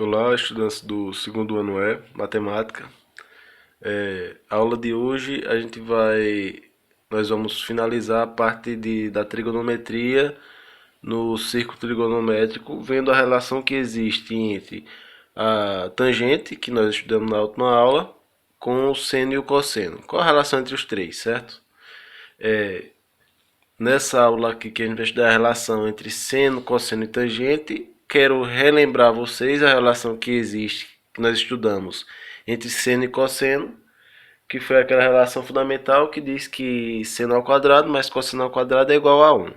Olá, estudantes do segundo ano Matemática. A aula de hoje nós vamos finalizar a parte da trigonometria no círculo trigonométrico, vendo a relação que existe entre a tangente, que nós estudamos na última aula, com o seno e o cosseno. Qual a relação entre os três, certo? Nessa aula aqui que a gente vai estudar a relação entre seno, cosseno e tangente, quero relembrar a vocês a relação que existe, que nós estudamos entre seno e cosseno, que foi aquela relação fundamental que diz que seno ao quadrado mais cosseno ao quadrado é igual a 1.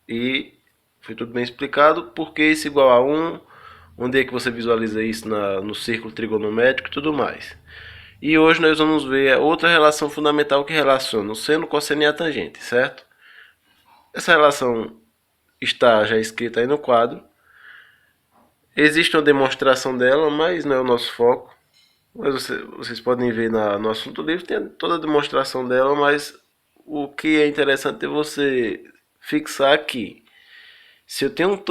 E foi tudo bem explicado, porque isso é igual a 1, onde é que você visualiza isso no círculo trigonométrico e tudo mais. E hoje nós vamos ver outra relação fundamental que relaciona o seno, o cosseno e a tangente, certo? Essa relação está já escrita aí no quadro. Existe uma demonstração dela, mas não é o nosso foco. Mas vocês podem ver no assunto livre, tem toda a demonstração dela, mas o que é interessante é você fixar aqui. Se eu tenho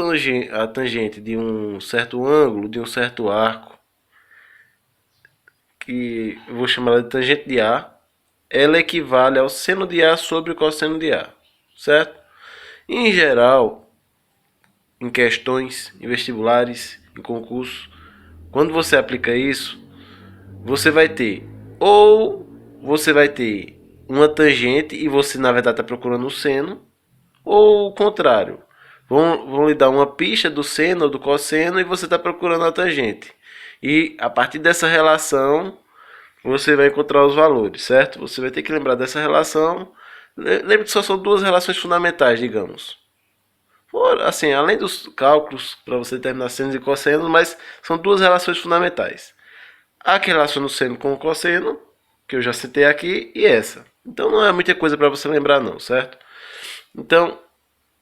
a tangente de um certo ângulo, de um certo arco, que eu vou chamar ela de tangente de A, ela equivale ao seno de A sobre o cosseno de A, certo? Em geral, em questões, em vestibulares, em concursos, quando você aplica isso, você vai ter uma tangente e você na verdade está procurando o seno, ou o contrário, vão lhe dar uma pista do seno ou do cosseno e você está procurando a tangente. E a partir dessa relação você vai encontrar os valores, certo? Você vai ter que lembrar dessa relação. Lembre que só são duas relações fundamentais, digamos. Assim, além dos cálculos para você determinar senos e cossenos, mas são duas relações fundamentais. A que relaciona o seno com o cosseno, que eu já citei aqui, e essa. Então não é muita coisa para você lembrar não, certo? Então,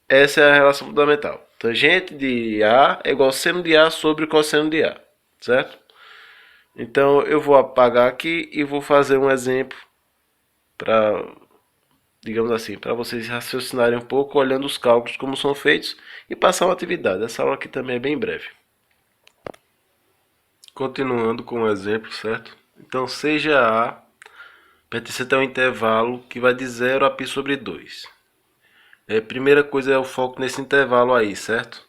essa é a relação fundamental. Tangente de A é igual a seno de A sobre cosseno de A, certo? Então eu vou apagar aqui e vou fazer um exemplo para, digamos assim, para vocês raciocinarem um pouco, olhando os cálculos como são feitos e passar uma atividade. Essa aula aqui também é bem breve. Continuando com o exemplo, certo? Então seja A pertencente a um intervalo que vai de 0 a π sobre 2. Primeira coisa é o foco nesse intervalo aí, certo?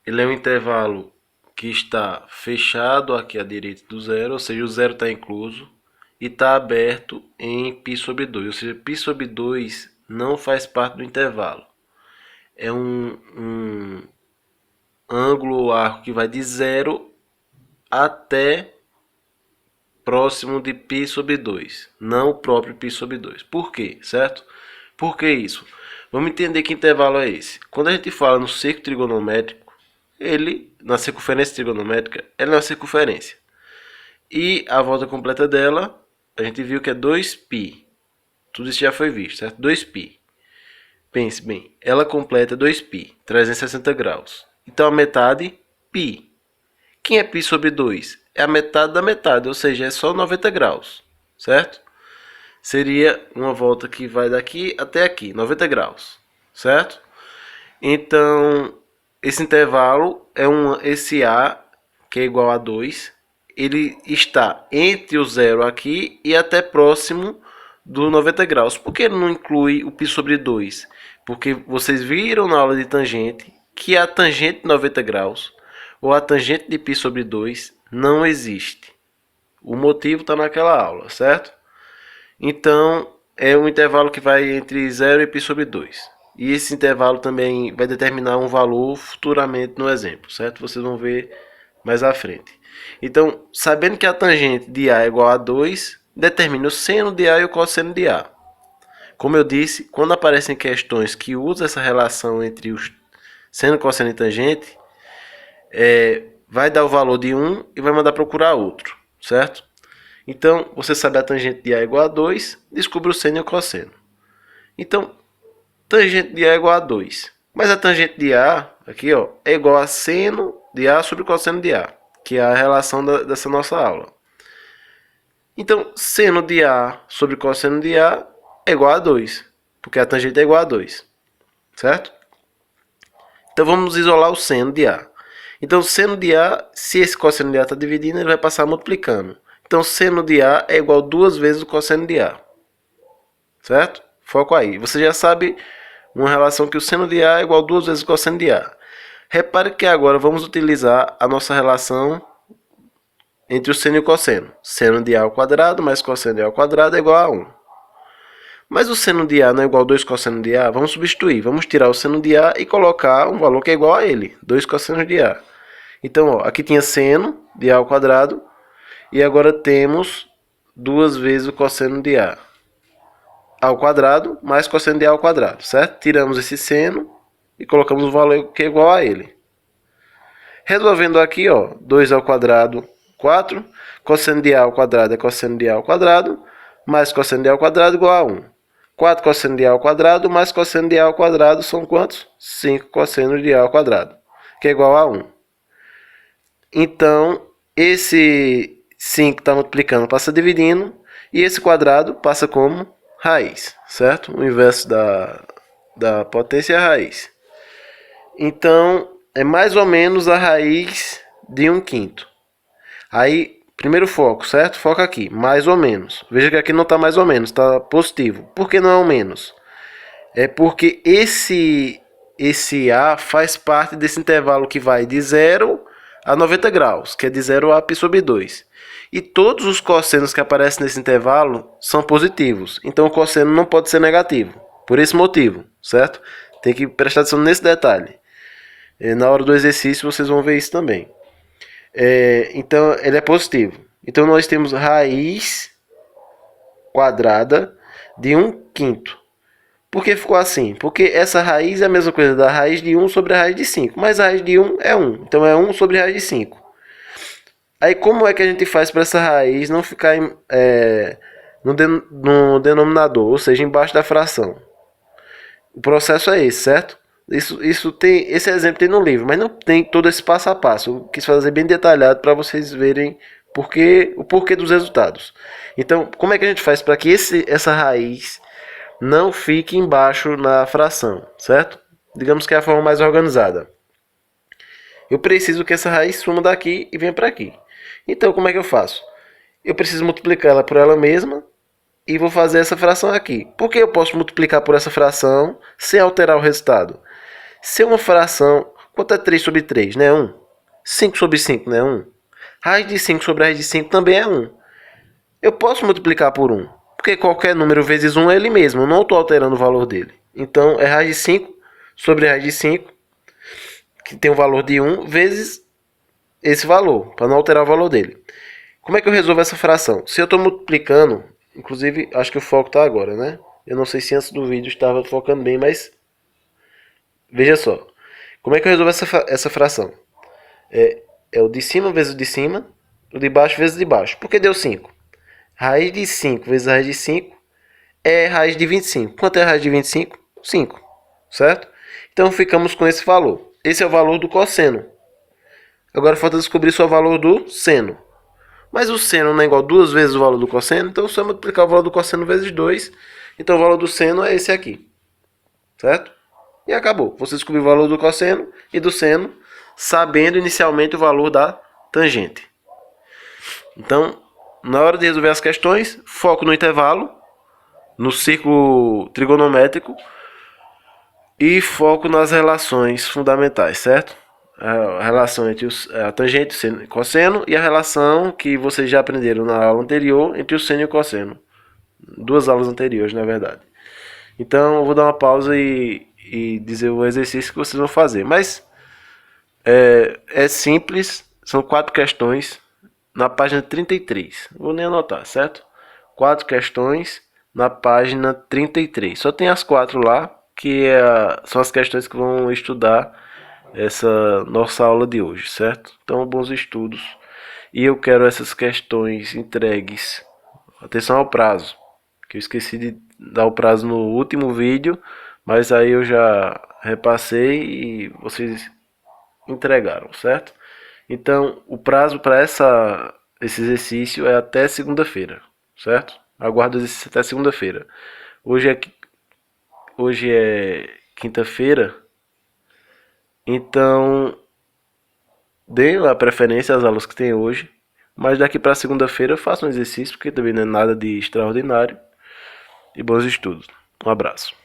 Ele é um intervalo que está fechado aqui à direita do zero, ou seja, o zero está incluso, e está aberto em π sobre 2, ou seja, π sobre 2 não faz parte do intervalo. É um ângulo ou arco que vai de 0 até próximo de π sobre 2, não o próprio π sobre 2. Por quê, certo? Por que isso? Vamos entender que intervalo é esse. Quando a gente fala no círculo trigonométrico, na circunferência trigonométrica, ela é uma circunferência. E a volta completa dela, a gente viu que é 2π. Tudo isso já foi visto, certo? 2π. Pense bem, ela completa 2π, 360 graus. Então a metade, π. Quem é π sobre 2? É a metade da metade, ou seja, é só 90 graus, certo? Seria uma volta que vai daqui até aqui, 90 graus, certo? Então, esse intervalo é esse A, que é igual a 2, ele está entre o zero aqui e até próximo do 90 graus. Por que ele não inclui o π sobre 2? Porque vocês viram na aula de tangente que a tangente de 90 graus ou a tangente de π sobre 2 não existe. O motivo está naquela aula, certo? Então, é um intervalo que vai entre 0 e π sobre 2. E esse intervalo também vai determinar um valor futuramente no exemplo, certo? Vocês vão ver mais à frente. Então, sabendo que a tangente de A é igual a 2, determine o seno de A e o cosseno de A. Como eu disse, quando aparecem questões que usam essa relação entre os seno, cosseno e tangente, vai dar o valor de um e vai mandar procurar outro, certo? Então, você sabe a tangente de A é igual a 2, descubra o seno e o cosseno. Então, tangente de A é igual a 2. Mas a tangente de A, aqui, ó, é igual a seno de A sobre cosseno de A, que é a relação dessa nossa aula. Então, seno de A sobre cosseno de A é igual a 2, porque a tangente é igual a 2, certo? Então, vamos isolar o seno de A. Então, seno de A, se esse cosseno de A está dividindo, ele vai passar multiplicando. Então, seno de A é igual a 2 vezes o cosseno de A. Certo? Foco aí. Você já sabe uma relação que o seno de A é igual a 2 vezes o cosseno de A. Repare que agora vamos utilizar a nossa relação entre o seno e o cosseno. Seno de A ao quadrado mais cosseno de A ao quadrado é igual a 1. Mas o seno de A não é igual a 2 cosseno de A? Vamos substituir. Vamos tirar o seno de A e colocar um valor que é igual a ele. 2 cossenos de A. Então, ó, aqui tinha seno de A ao quadrado. E agora temos 2 vezes o cosseno de A ao quadrado mais cosseno de A ao quadrado, certo? Tiramos esse seno e colocamos o valor que é igual a ele. Resolvendo aqui, ó, 2 ao quadrado, 4. Cosseno de A ao quadrado é cosseno de A ao quadrado, mais cosseno de A ao quadrado igual a 1. 4 cosseno de A ao quadrado mais cosseno de A ao quadrado são quantos? 5 cossenos de A ao quadrado, que é igual a 1. Então, esse 5 está multiplicando, passa dividindo, e esse quadrado passa como raiz, certo? O inverso da potência é a raiz. Então, é mais ou menos a raiz de 1/5. Aí, primeiro foco, certo? Foca aqui, mais ou menos. Veja que aqui não está mais ou menos, está positivo. Por que não é o menos? É porque esse A faz parte desse intervalo que vai de 0 a 90 graus, que é de 0 a π sobre 2. E todos os cossenos que aparecem nesse intervalo são positivos. Então o cosseno não pode ser negativo. Por esse motivo, certo? Tem que prestar atenção nesse detalhe. Na hora do exercício vocês vão ver isso também. Então ele é positivo. Então nós temos raiz quadrada de 1/5. Por que ficou assim? Porque essa raiz é a mesma coisa da raiz de 1 sobre a raiz de 5. Mas a raiz de 1 é 1. Então é 1 sobre a raiz de 5. Aí como é que a gente faz para essa raiz não ficar no denominador, ou seja, embaixo da fração? O processo é esse, certo? Esse exemplo tem no livro, mas não tem todo esse passo a passo. Eu quis fazer bem detalhado para vocês verem o porquê dos resultados. Então, como é que a gente faz para que essa raiz não fique embaixo na fração, certo? Digamos que é a forma mais organizada. Eu preciso que essa raiz suma daqui e venha para aqui. Então, como é que eu faço? Eu preciso multiplicar ela por ela mesma e vou fazer essa fração aqui. Por que eu posso multiplicar por essa fração sem alterar o resultado? Se uma fração... Quanto é 3 sobre 3? Não é 1? 5 sobre 5 não é 1? Raiz de 5 sobre raiz de 5 também é 1. Eu posso multiplicar por 1. Porque qualquer número vezes 1 é ele mesmo. Eu não estou alterando o valor dele. Então, é raiz de 5 sobre raiz de 5, que tem o valor de 1, vezes esse valor, para não alterar o valor dele. Como é que eu resolvo essa fração? Se eu estou multiplicando, inclusive, acho que o foco está agora, né? Eu não sei se antes do vídeo estava focando bem, mas... Veja só. Como é que eu resolvo essa fração? É o de cima vezes o de cima, o de baixo vezes o de baixo. Por que deu 5? Raiz de 5 vezes a raiz de 5 é raiz de 25. Quanto é a raiz de 25? 5. Certo? Então ficamos com esse valor. Esse é o valor do cosseno. Agora falta descobrir só o valor do seno. Mas o seno não é igual a 2 vezes o valor do cosseno, então só multiplicar o valor do cosseno vezes 2. Então o valor do seno é esse aqui. Certo? E acabou. Você descobriu o valor do cosseno e do seno, sabendo inicialmente o valor da tangente. Então, na hora de resolver as questões, foco no intervalo, no círculo trigonométrico e foco nas relações fundamentais, certo? A relação entre a tangente, seno e cosseno, e a relação que vocês já aprenderam na aula anterior entre o seno e o cosseno. 2 aulas anteriores, na verdade. Então, eu vou dar uma pausa e dizer o exercício que vocês vão fazer. Mas é simples, são 4 questões na página 33. Vou nem anotar, certo? 4 questões na página 33. Só tem as 4 lá, que são as questões que vão estudar essa nossa aula de hoje, certo? Então, bons estudos. E eu quero essas questões entregues. Atenção ao prazo, que eu esqueci de dar o prazo no último vídeo, mas aí eu já repassei e vocês entregaram, certo? Então, o prazo para esse exercício é até segunda-feira, certo? Aguardo o exercício até segunda-feira. Hoje é quinta-feira, então Dê a preferência às aulas que tem hoje, mas daqui para segunda-feira faça um exercício, porque também não é nada de extraordinário. E bons estudos. Um abraço.